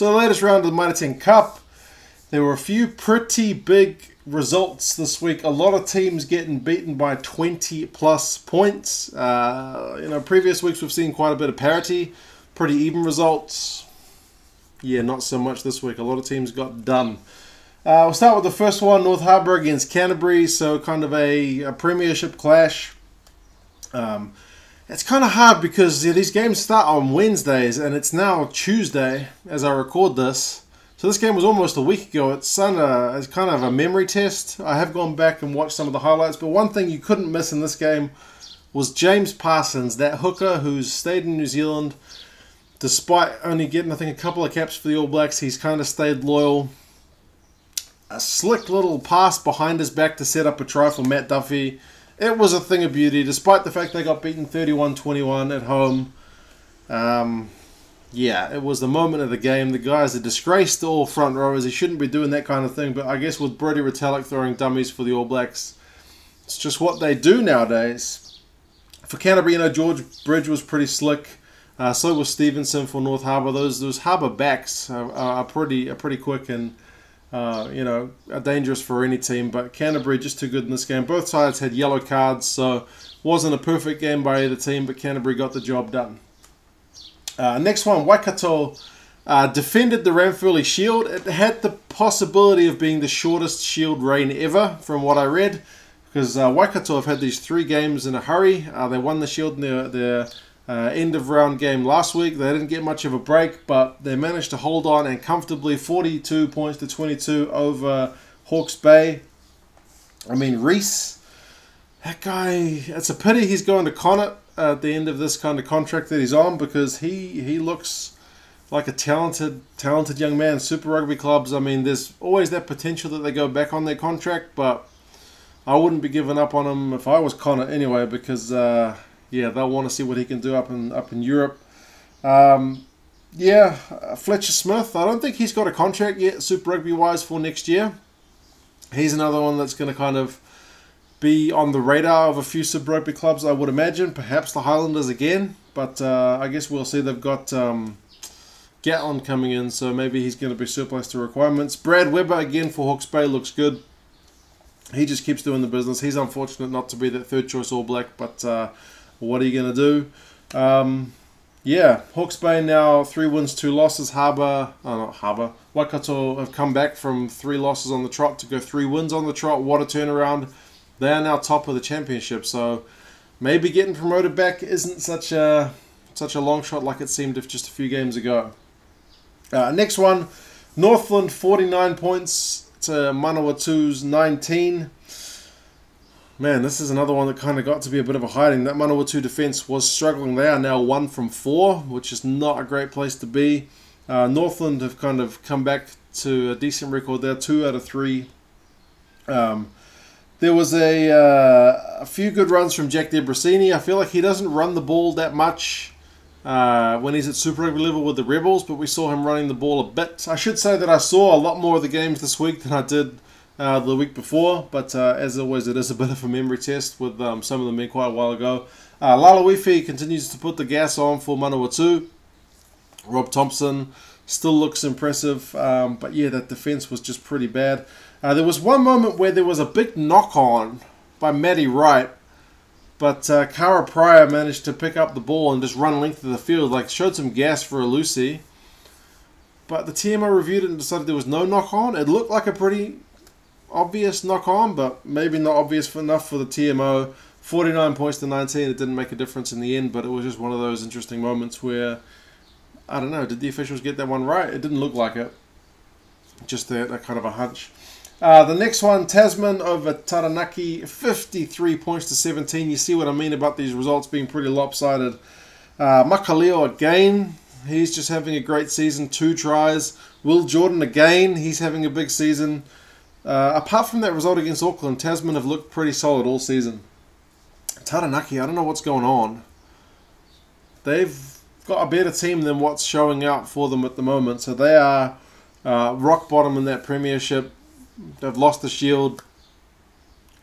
So the latest round of the Mitre 10 Cup, there were a few pretty big results this week. A lot of teams getting beaten by 20 plus points. Previous weeks we've seen quite a bit of parity, pretty even results. Yeah, not so much this week. A lot of teams got done. We'll start with the first one, North Harbour against Canterbury. So kind of a premiership clash. It's kind of hard because these games start on Wednesdays and it's now Tuesday as I record this. So this game was almost a week ago. It's kind of a memory test. I have gone back and watched some of the highlights, but one thing you couldn't miss in this game was James Parsons, that hooker who's stayed in New Zealand. Despite only getting, I think, a couple of caps for the All Blacks, he's kind of stayed loyal. A slick little pass behind his back to set up a try for Matt Duffy. It was a thing of beauty, despite the fact they got beaten 31-21 at home. Yeah, it was the moment of the game. The guy's a disgrace to all front rowers. He shouldn't be doing that kind of thing, but I guess with Brodie Retallick throwing dummies for the All Blacks, it's just what they do nowadays. For Canterbury, George Bridge was pretty slick. So was Stevenson for North Harbour. Those Harbour backs are pretty quick and are dangerous for any team. But Canterbury just too good in this game. Both sides had yellow cards, so wasn't a perfect game by either team, but Canterbury got the job done. Next one, Waikato defended the Ranfurly Shield. It had the possibility of being the shortest Shield reign ever, from what I read, because Waikato have had these 3 games in a hurry. They won the Shield in their end of round game last week. They didn't get much of a break, but they managed to hold on and comfortably 42 points to 22 over Hawke's Bay. I mean, Reese, that guy, it's a pity he's going to Connacht at the end of this kind of contract that he's on, because he looks like a talented young man. Super Rugby clubs, I mean, there's always that potential that they go back on their contract, but I wouldn't be giving up on him if I was Connacht anyway, because they'll want to see what he can do up in Europe. Fletcher Smith, I don't think he's got a contract yet Super Rugby wise for next year. He's another one that's going to kind of be on the radar of a few Super Rugby clubs, I would imagine. Perhaps the Highlanders again, but I guess we'll see. They've got Gatlin coming in, so maybe he's going to be surplus to requirements. Brad Webber again for Hawke's Bay looks good. He just keeps doing the business. He's unfortunate not to be that third choice All Black, but what are you going to do? Hawke's Bay now 3 wins, 2 losses. Waikato have come back from 3 losses on the trot to go 3 wins on the trot. What a turnaround. They are now top of the championship, so maybe getting promoted back isn't such a long shot like it seemed just a few games ago. Next one, Northland 49 points to Manawatu's 19. Man, this is another one that kind of got to be a bit of a hiding. That Manawatu defence was struggling. They are now 1 from 4, which is not a great place to be. Northland have kind of come back to a decent record there, 2 out of 3. There was a few good runs from Jack Debrasini. I feel like he doesn't run the ball that much when he's at Super Rugby level with the Rebels, but we saw him running the ball a bit. I should say that I saw a lot more of the games this week than I did the week before, but as always, it is a bit of a memory test with some of them being quite a while ago. Lalawifi continues to put the gas on for Manawatu. Rob Thompson still looks impressive, but yeah, that defence was just pretty bad. There was one moment where there was a big knock-on by Matty Wright, but Kara Pryor managed to pick up the ball and just run length of the field, showed some gas for a Lucy. But the TMO reviewed it and decided there was no knock-on. It looked like a pretty obvious knock-on, but maybe not obvious enough for the TMO. 49 points to 19, it didn't make a difference in the end, but it was just one of those interesting moments where, I don't know, did the officials get that one right? It didn't look like it. Just that kind of a hunch. The next one, Tasman over Taranaki, 53 points to 17. You see what I mean about these results being pretty lopsided. Makaleo again, he's just having a great season, 2 tries. Will Jordan again, he's having a big season. Apart from that result against Auckland, Tasman have looked pretty solid all season. Taranaki, I don't know what's going on. They've got a better team than what's showing out for them at the moment, so they are rock bottom in that premiership. They've lost the Shield.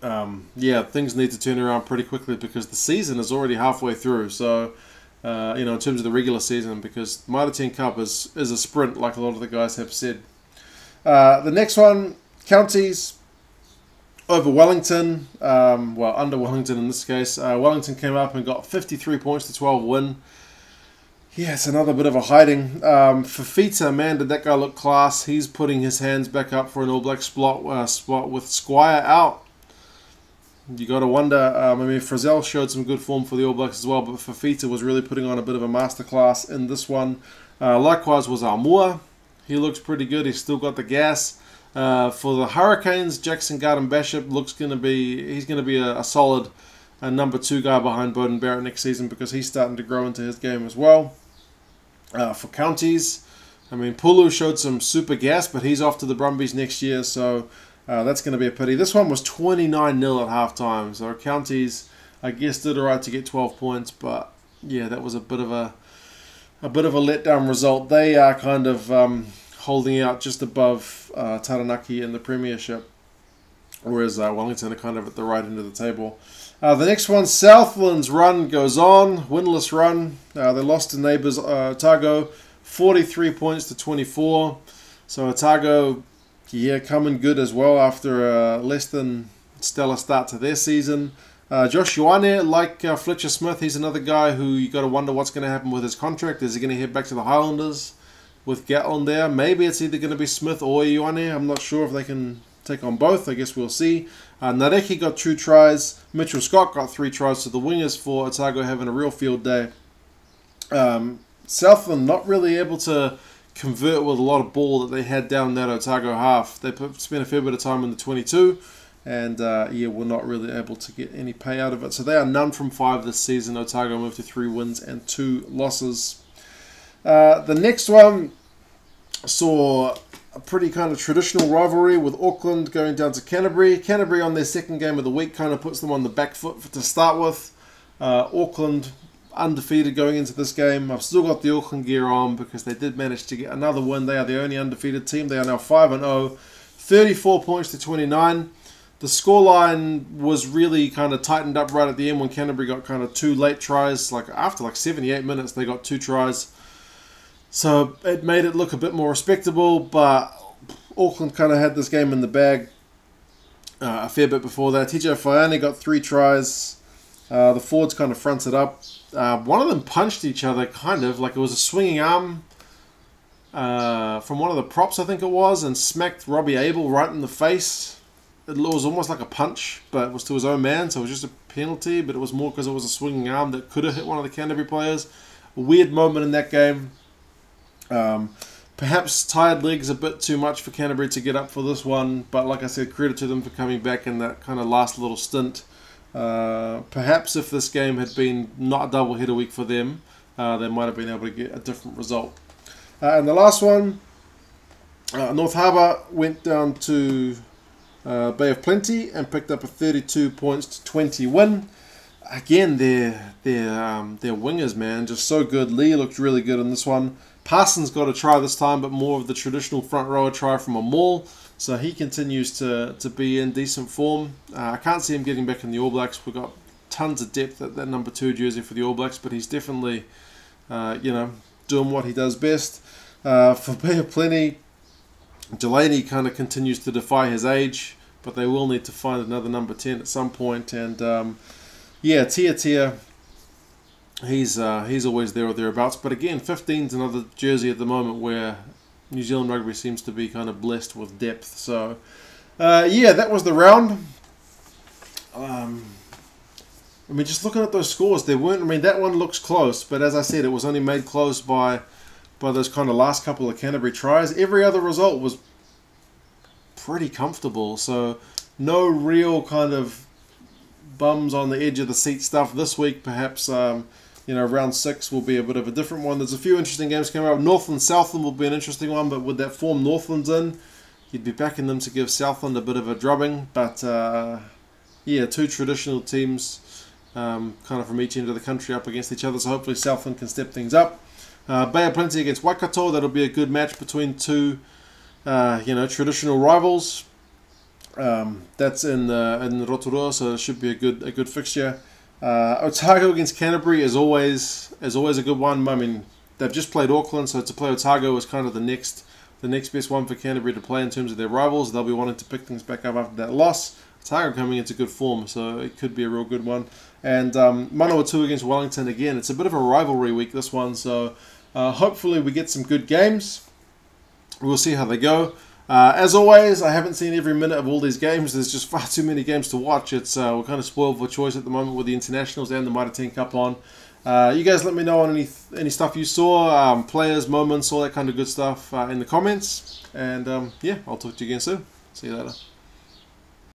Things need to turn around pretty quickly because the season is already halfway through. So in terms of the regular season, because Mitre 10 Cup is a sprint, like a lot of the guys have said. The next one, Counties over Wellington, under Wellington in this case. Wellington came up and got 53 points to 12 win. Yeah, it's another bit of a hiding. Fafita, man, did that guy look class. He's putting his hands back up for an All Black spot with Squire out. You got to wonder, Frizzell showed some good form for the All Blacks as well, but Fafita was really putting on a bit of a masterclass in this one. Likewise was Almua. He looks pretty good. He's still got the gas. For the Hurricanes, Jackson Garden-Bishop he's going to be a solid number 2 guy behind Beauden Barrett next season, because he's starting to grow into his game as well. For Counties, Pulu showed some super gas, but he's off to the Brumbies next year, so that's going to be a pity. This one was 29-0 at halftime, so Counties, I guess, did alright to get 12 points, but yeah, that was a bit of a letdown result. They are kind of holding out just above Taranaki in the Premiership, whereas Wellington are kind of at the right end of the table. The next one, Southland's run goes on, winless run. They lost to neighbours Otago, 43 points to 24. So Otago, coming good as well after a less than stellar start to their season. Josh Ioane, like Fletcher Smith, he's another guy who you got to wonder what's going to happen with his contract. Is he going to head back to the Highlanders with Gatlin there? Maybe it's either going to be Smith or Ioane. I'm not sure if they can take on both. I guess we'll see. Nareki got 2 tries. Mitchell Scott got 3 tries. So the wingers for Otago having a real field day. Southland not really able to convert with a lot of ball that they had down that Otago half. They spent a fair bit of time in the 22. And we're not really able to get any pay out of it. So they are none from 5 this season. Otago moved to 3 wins and 2 losses. The next one saw a pretty kind of traditional rivalry with Auckland going down to Canterbury. Canterbury on their second game of the week kind of puts them on the back foot to start with. Auckland undefeated going into this game. I've still got the Auckland gear on because they did manage to get another win. They are the only undefeated team. They are now 5-0, 34 points to 29. The scoreline was really kind of tightened up right at the end when Canterbury got kind of 2 late tries. After 78 minutes, they got 2 tries. So it made it look a bit more respectable, but Auckland kind of had this game in the bag a fair bit before that. TJ Whaiane got 3 tries. The forwards kind of fronted up. One of them punched each other, kind of, like it was a swinging arm from one of the props, I think it was, and smacked Robbie Abel right in the face. It was almost like a punch, but it was to his own man, so it was just a penalty, but it was more because it was a swinging arm that could have hit one of the Canterbury players. A weird moment in that game. Perhaps tired legs a bit too much for Canterbury to get up for this one, but like I said, credit to them for coming back in that kind of last little stint. Perhaps if this game had been not a double-header week for them, they might have been able to get a different result. And the last one, North Harbour went down to Bay of Plenty and picked up a 32 points to 20 win. Again, their wingers, man, just so good. Lee looked really good in this one. Parsons got a try this time, but more of the traditional front rower try from a maul. So he continues to be in decent form. I can't see him getting back in the All Blacks. We've got tons of depth at that number 2 jersey for the All Blacks, but he's definitely, doing what he does best. For Bay of Plenty, Delaney kind of continues to defy his age, but they will need to find another number 10 at some point. And Tia, he's always there or thereabouts. But again, 15's another jersey at the moment where New Zealand rugby seems to be kind of blessed with depth. So, that was the round. Just looking at those scores, there weren't. That one looks close, but as I said, it was only made close by those kind of last couple of Canterbury tries. Every other result was pretty comfortable, so no real kind of bums on the edge of the seat stuff this week. Perhaps round 6 will be a bit of a different one. There's a few interesting games coming up. Northland Southland will be an interesting one, but with that form Northland's in, you'd be backing them to give Southland a bit of a drubbing. But 2 traditional teams kind of from each end of the country up against each other, so hopefully Southland can step things up. Bay of Plenty against Waikato, that'll be a good match between 2 traditional rivals. That's in Rotorua, so it should be a good fixture. Otago against Canterbury is always a good one. I mean, they've just played Auckland, so to play Otago is kind of the next best one for Canterbury to play in terms of their rivals. They'll be wanting to pick things back up after that loss. Otago coming into good form, so it could be a real good one. And Manawatu against Wellington again. It's a bit of a rivalry week, this one, so hopefully we get some good games. We'll see how they go. As always, I haven't seen every minute of all these games. There's just far too many games to watch. We're kind of spoiled for choice at the moment with the internationals and the Mitre 10 Cup on. You guys let me know on any stuff you saw, players, moments, all that kind of good stuff in the comments. And yeah, I'll talk to you again soon. See you later.